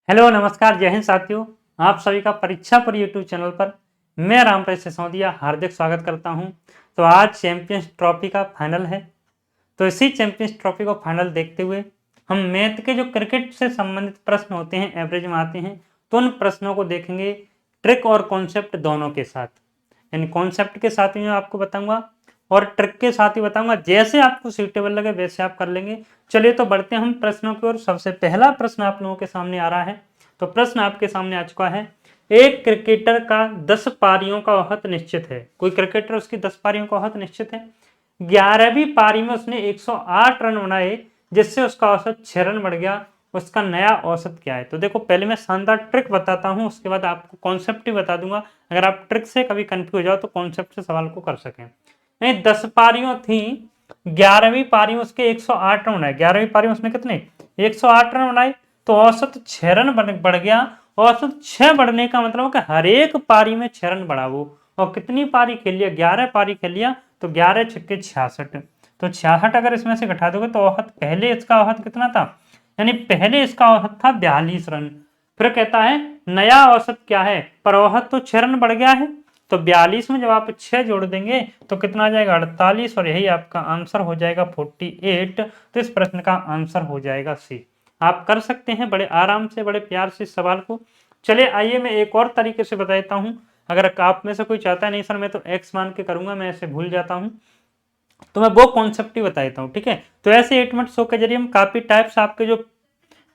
Hello नमस्कार जय हिंद साथियों। आप सभी का परीक्षा पर यूट्यूब चैनल पर मैं रामप्रेस सिसोदिया हार्दिक स्वागत करता हूं। तो आज चैंपियंस ट्रॉफी का फाइनल है। तो इसी चैंपियंस ट्रॉफी को फाइनल देखते हुए हम मैथ के जो क्रिकेट से संबंधित प्रश्न होते हैं एवरेज में आते हैं, तो उन प्रश्नों को देखेंगे ट्रिक और कॉन्सेप्ट दोनों के साथ। यानी कॉन्सेप्ट के साथ ही मैं आपको बताऊंगा और ट्रिक के साथ ही बताऊंगा। जैसे आपको सूटेबल लगे वैसे आप कर लेंगे। चलिए तो बढ़ते हैं हम प्रश्नों की ओर। सबसे पहला प्रश्न आप लोगों के सामने आ रहा है। तो प्रश्न आपके सामने आ चुका है। एक क्रिकेटर का 10 पारियों का औसत निश्चित है। कोई क्रिकेटर उसकी 10 पारियों का औसत निश्चित है। 11वीं पारी में उसने 108 रन बनाए जिससे उसका औसत 6 रन बढ़ गया। उसका नया औसत क्या है? तो देखो पहले मैं शानदार ट्रिक बताता हूं, उसके बाद आपको कॉन्सेप्ट ही बता दूंगा। अगर आप ट्रिक से कभी कंफ्यूज हो जाओ तो कॉन्सेप्ट से सवाल को कर सकें। नहीं 10 पारियों थी, 11वीं पारी में उसके 108 रन बनाए। 11वीं पारी में उसने कितने 108 रन बनाए, तो औसत 6 रन बढ़ गया। औसत 6 बढ़ने का मतलब कि हर एक पारी में 6 रन बढ़ा वो। और कितनी पारी खेल लिया? 11 पारी खेल लिया, तो 11 छक्के 66। तो 66 अगर इसमें से घटा दोगे तो औसत पहले इसका औसत कितना था? यानी पहले इसका औसत था 42 रन। फिर कहता है नया औसत क्या है? पर औसत तो 6 रन बढ़ गया है, तो 42 में जब आप 6 जोड़ देंगे तो कितना आ जाएगा? 48। और यही आपका आंसर हो जाएगा 48। तो इस प्रश्न का आंसर हो जाएगा सी। आप कर सकते हैं बड़े आराम से, बड़े प्यार से इस सवाल को। चलिए आइए मैं एक और तरीके से बता देता हूं। अगर आप में से कोई चाहता है नहीं सर मैं तो एक्स मान के करूंगा, मैं ऐसे भूल जाता हूं, तो मैं वो कॉन्सेप्ट ही बता देता हूं। ठीक है, तो ऐसे 8 मिनट शो के जरिए हम काफी टाइप्स आपके जो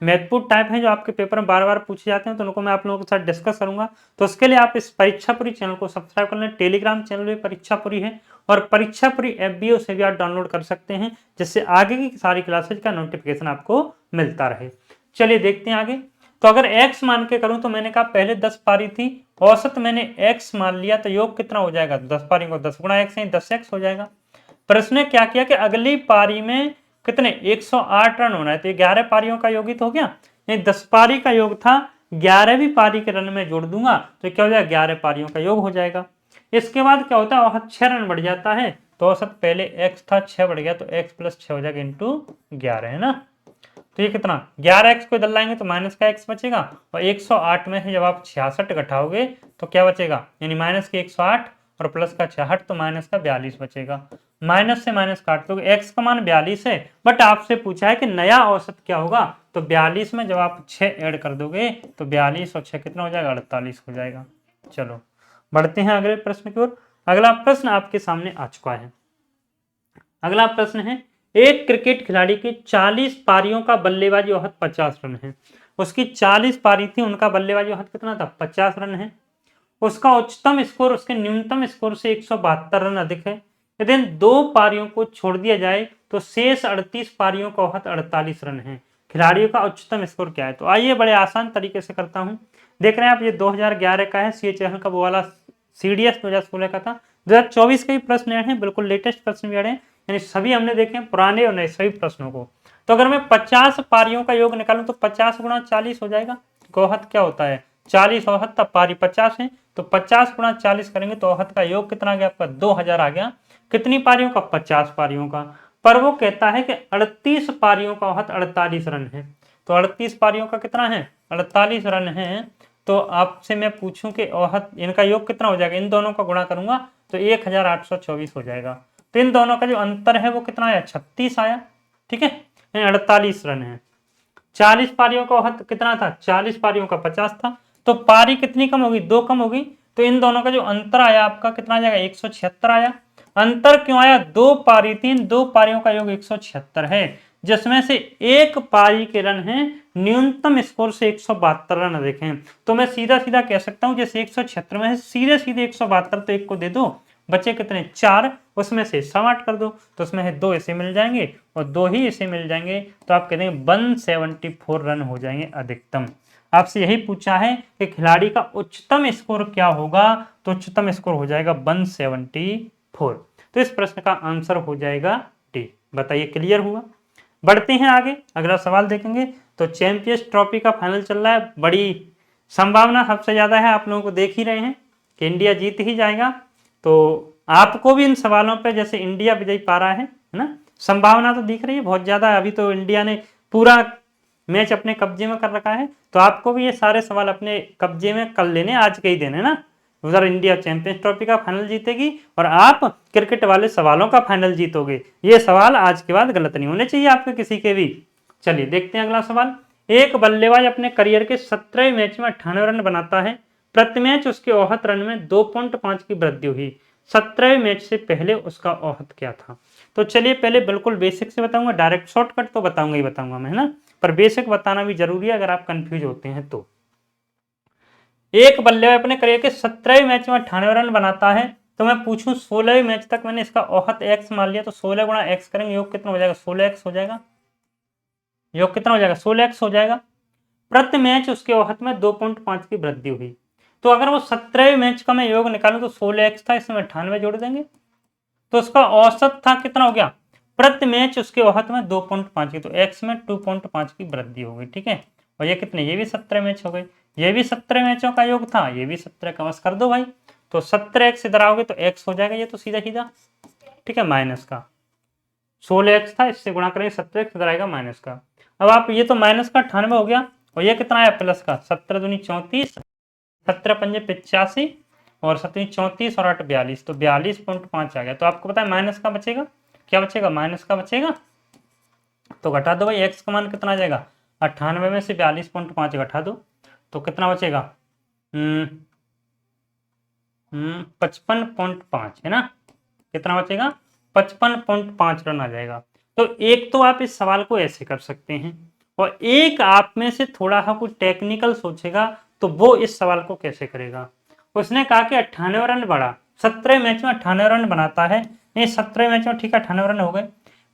महत्वपूर्ण टाइप हैं जो आपके पेपर में बार बार पूछे जाते हैं, तो उनको मैं आप लोगों के साथ डिस्कस करूंगा। तो उसके लिए आप इस परीक्षापुरी चैनल को सब्सक्राइब कर लें। टेलीग्राम चैनल भी परीक्षापुरी है और परीक्षापुरी ऐप भी उसे भी आप डाउनलोड कर सकते हैं, जिससे आगे की सारी क्लासेज का नोटिफिकेशन आपको मिलता रहे। चलिए देखते हैं आगे। तो अगर x मान के करूं तो मैंने कहा पहले 10 पारी थी, औसत मैंने x मान लिया, तो योग कितना हो जाएगा? 10 पारी को 10 गुणा x है 10x हो जाएगा। पर इसने क्या किया कि अगली पारी में कितने 108 रन होना है, तो ये 11 पारियों का योग ही तो हो गया। ये 10 पारी का योग था, 11वीं पारी के रन में जोड़ दूंगा तो क्या हो जाएगा? 11 पारियों का योग हो जाएगा। इसके बाद क्या होता है? औसत 6 रन बढ़ जाता है, तो औसत पहले x था 6 बढ़ गया, तो x प्लस 6 हो जाएगा इंटू 11, है ना। तो ये कितना 11x को इधर लाएंगे तो माइनस का x बचेगा, और 108 में से जब आप 66 घटाओगे तो क्या बचेगा? यानी माइनस के 108 और प्लस का 66, तो माइनस का 42 बचेगा। माइनस से माइनस काट दोगे, x का मान 42 है, बट आपसे पूछा है कि नया औसत क्या होगा, तो 42 में जब आप 6 ऐड कर दोगे तो 42 और 6 कितना हो जाएगा? 48 हो जाएगा। चलो बढ़ते हैं अगले प्रश्न की ओर। अगला प्रश्न आपके सामने आ चुका है। अगला प्रश्न है, एक क्रिकेट खिलाड़ी की 40 पारियों का बल्लेबाजी औसत 50 रन है। उसकी 40 पारी थी, उनका बल्लेबाजी औसत कितना था? 50 रन है। उसका उच्चतम स्कोर उसके न्यूनतम स्कोर से 172 रन अधिक है। यदि इन 2 पारियों को छोड़ दिया जाए तो शेष 38 पारियों का औसत 48 रन है। खिलाड़ियों का उच्चतम स्कोर क्या है? तो आइए बड़े आसान तरीके से करता हूं। देख रहे हैं आप, ये 2011 का है, सीएचएल का वो वाला सीडीएस 2016 का था। 2024 के भी प्रश्न आए हैं, बिल्कुल लेटेस्ट प्रश्न भी आ रहे हैं, यानी सभी हमने देखे हैं, पुराने और नए सभी प्रश्नों को। तो अगर मैं 50 पारियों का योग निकालूं तो 50 गुणा 40 हो जाएगा। औसत क्या होता है? 40 औसत, तब पारी 50 है, तो 50 गुणा 40 करेंगे तो औसत का योग कितना आ गया आपका? 2000 आ गया। कितनी पारियों का? 50 पारियों का। पर वो कहता है कि 38 पारियों का औसत 48 रन है। तो 38 पारियों का कितना है? 48 रन है। तो आपसे मैं पूछूं कि औसत इनका योग कितना हो जाएगा? इन दोनों का गुणा करूंगा तो 1824 हो जाएगा। तो इन दोनों का जो अंतर है वो कितना आया? 36 आया। ठीक है, 48 रन है। 40 पारियों का औसत कितना था? 40 पारियों का 50 था, तो पारी कितनी कम होगी? 2 कम होगी। तो इन दोनों का जो अंतर आया आपका कितना आ जाएगा? 176 आया। अंतर क्यों आया? 2 पारी थी, 2 पारियों का योग 176 है, जिसमें से एक पारी के रन है न्यूनतम स्कोर से 172 रन अधिक हैं। तो मैं सीधा सीधा कह सकता हूं जैसे 176 में है, सीधे सीधे 172, तो एक को दे दो, बचे कितने? 4, उसमें से 8 कर दो, तो उसमें है 2 इसे मिल जाएंगे और 2 ही इसे मिल जाएंगे, तो आप कहते हैं 174 रन हो जाएंगे अधिकतम। आपसे यही पूछा है कि खिलाड़ी का उच्चतम स्कोर क्या होगा, तो उच्चतम स्कोर हो जाएगा 174। तो इस प्रश्न का आंसर हो जाएगा डी। बताइए क्लियर हुआ? बढ़ते हैं आगे, अगला सवाल देखेंगे। तो चैंपियंस ट्रॉफी का फाइनल चल रहा है, बड़ी संभावना सबसे ज्यादा है, आप लोगों को देख ही रहे हैं कि इंडिया जीत ही जाएगा। तो आपको भी इन सवालों पे जैसे इंडिया विजयी पा रहा है ना, संभावना तो दिख रही है बहुत ज्यादा। अभी तो इंडिया ने पूरा मैच अपने कब्जे में कर रखा है, तो आपको भी ये सारे सवाल अपने कब्जे में कर लेने, आज के ही दिन, है ना। उधर इंडिया चैंपियंस ट्रॉफी का फाइनल जीतेगी और आप क्रिकेट वाले सवालों का फाइनल जीतोगे। ये सवाल आज के बाद गलत नहीं होने चाहिए आपके किसी के भी। चलिए देखते हैं अगला सवाल। एक बल्लेबाज अपने करियर के 17 मैच में 98 रन बनाता है, प्रति मैच उसके औसत रन में 2.5 की वृद्धि हुई। 17 मैच से पहले उसका औसत क्या था? तो चलिए पहले बिल्कुल बेसिक से बताऊंगा, डायरेक्ट शॉर्टकट तो बताऊंगा ही बताऊंगा मैं, है ना, पर बेसिक बताना भी जरूरी है अगर आप कंफ्यूज होते हैं तो। एक बल्लेबाज अपने करियर के 17 मैच में 98 रन बनाता है, तो मैं पूछूं 16 मैच तक मैंने इसका औसत एक्स मान लिया, तो 16 गुणा एक्स करेंगे, योग कितना हो जाएगा? 16x हो जाएगा। योग कितना हो जाएगा? 16x हो जाएगा। प्रति मैच उसके औसत में 2.5 की वृद्धि हुई। तो अगर वो 17 मैच का मैं योग निकालूं तो 16x था, इसमें 98 जोड़ देंगे, तो उसका औसत था कितना हो गया? प्रति मैच उसके औसत में 2.5 की, तो x में 2.5 की वृद्धि हो गई, ठीक है। और ये कितने? ये भी 17 मैच हो गए, ये भी 17 मैचों का योग था, ये भी 17 का, बस कर दो भाई। तो 17x इधर आओगे तो x हो जाएगा, ये तो सीधा सीधा, ठीक है, माइनस का। 16x था, इससे गुणा करेंगे 17x, इधर आएगा माइनस का। अब आप ये तो माइनस का 98 हो गया, और ये कितना आया? प्लस का। 17 दूनी 34, 17 पंजे 85, और 17 34 और 8 42, तो 42.5 आ गया। तो आपको पता है माइनस का बचेगा, क्या बचेगा? माइनस का बचेगा। तो घटा दो भाई, एक्स का मान कितना आ जाएगा? 98 में से 42.5 घटा दो, तो कितना बचेगा? 55.5, है ना। कितना बचेगा? 55.5 रन आ जाएगा। तो एक तो आप इस सवाल को ऐसे कर सकते हैं, और एक आप में से थोड़ा सा कुछ टेक्निकल सोचेगा तो वो इस सवाल को कैसे करेगा। उसने कहा कि 98 रन बढ़ा, 17 मैच में 98 रन बनाता है, नहीं 17 मैच में ठीक है 98 रन हो गए,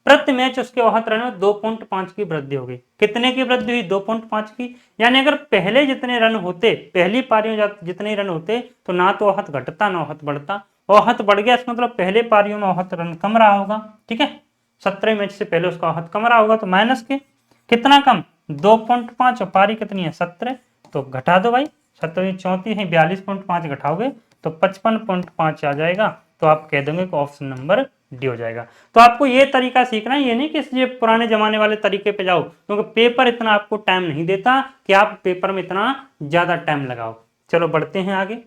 प्रति मैच उसके औसत रन में 2.5 की वृद्धि हो गई। कितने की वृद्धि हुई? 2.5 की। यानी अगर पहले जितने रन होते, पहली पारी में जितने रन होते, तो ना तो औसत घटता ना औसत बढ़ता। औसत बढ़ गया, इसका मतलब पहले पारियों में औसत रन कम रहा होगा, ठीक है। 17 मैच से पहले उसका औसत कम रहा होगा, तो माइनस के कितना कम? 2.5, और पारी कितनी है? 17, तो घटा दो भाई, 17 34 है, 42.5 घटाओगे तो 55.5 आ जाएगा। तो आप कह दोगे कि ऑप्शन नंबर डी हो जाएगा। तो आपको ये तरीका सीखना है, ये नहीं कि ये पुराने जमाने वाले तरीके पे जाओ, क्योंकि पेपर इतना आपको टाइम नहीं देता कि आप पेपर में इतना ज्यादा टाइम लगाओ। चलो बढ़ते हैं आगे।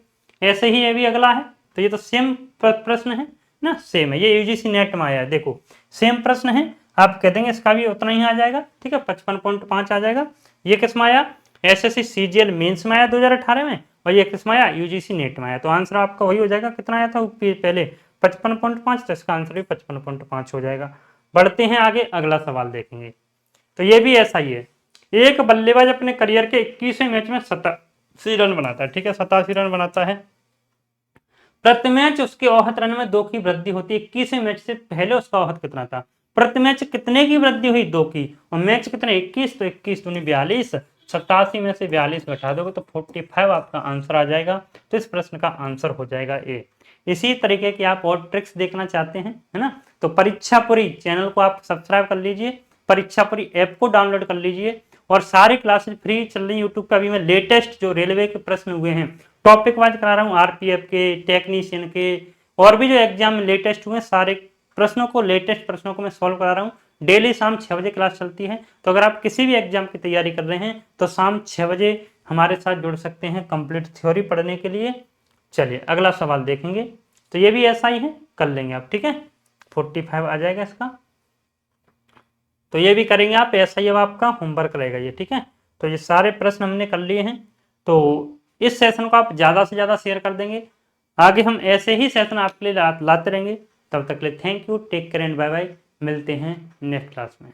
ऐसे ही ये भी अगला है, तो ये तो सेम प्रश्न है ना, सेम है, ये यूजीसी नेट में आया है, देखो सेम प्रश्न है, आप कह देंगे इसका भी उतना ही आ जाएगा, ठीक है, 55.5 आ जाएगा। ये किस में आया? एसएससी सीजीएल मेंस में आया 2018 में, और ये किस में आया? यूजीसी नेट में आया। तो आंसर आपका वही हो जाएगा, कितना आया था पहले? 55.5, तो इसका आंसर भी 55.5 हो जाएगा। बढ़ते हैं आगे, अगला सवाल देखेंगे। तो ये भी ऐसा ही है। एक बल्लेबाज अपने करियर के 21वें मैच में 87 रन बनाता है, ठीक है, 87 रन बनाता है, प्रति मैच उसके औसत रन में 2 की वृद्धि होती है। 21वें मैच से पहले उसका औसत कितना था? प्रति मैच कितने की वृद्धि हुई? 2 की, और मैच कितने? 21, तो 21 दूनी 42, 87 में से 42 घटा दोगे तो 45 आपका आंसर आ जाएगा। तो इस प्रश्न का आंसर हो जाएगा ए। इसी तरीके की आप और ट्रिक्स देखना चाहते हैं, है ना, तो परीक्षापुरी चैनल को आप सब्सक्राइब कर लीजिए, परीक्षापुरी ऐप को डाउनलोड कर लीजिए, और सारी क्लासेस फ्री चल रही यूट्यूब का। अभी मैं लेटेस्ट जो रेलवे के प्रश्न हुए हैं टॉपिक वाइज करा रहा हूँ, आरपीएफ के, टेक्नीशियन के, और भी जो एग्जाम में लेटेस्ट हुए सारे प्रश्नों को, लेटेस्ट प्रश्नों को मैं सॉल्व करा रहा हूँ। डेली शाम 6 बजे क्लास चलती है, तो अगर आप किसी भी एग्जाम की तैयारी कर रहे हैं तो शाम 6 बजे हमारे साथ जुड़ सकते हैं कंप्लीट थ्योरी पढ़ने के लिए। चलिए अगला सवाल देखेंगे, तो ये भी ऐसा ही है, कर लेंगे आप, ठीक है, 45 आ जाएगा इसका। तो ये भी करेंगे आप, ऐसा ही अब आपका होमवर्क रहेगा ये, ठीक है। तो ये सारे प्रश्न हमने कर लिए हैं, तो इस सेशन को आप ज़्यादा से ज़्यादा शेयर कर देंगे। आगे हम ऐसे ही सेशन आपके लिए लाते रहेंगे। तब तक के लिए thank you, take care and bye bye. मिलते हैं नेक्स्ट क्लास में।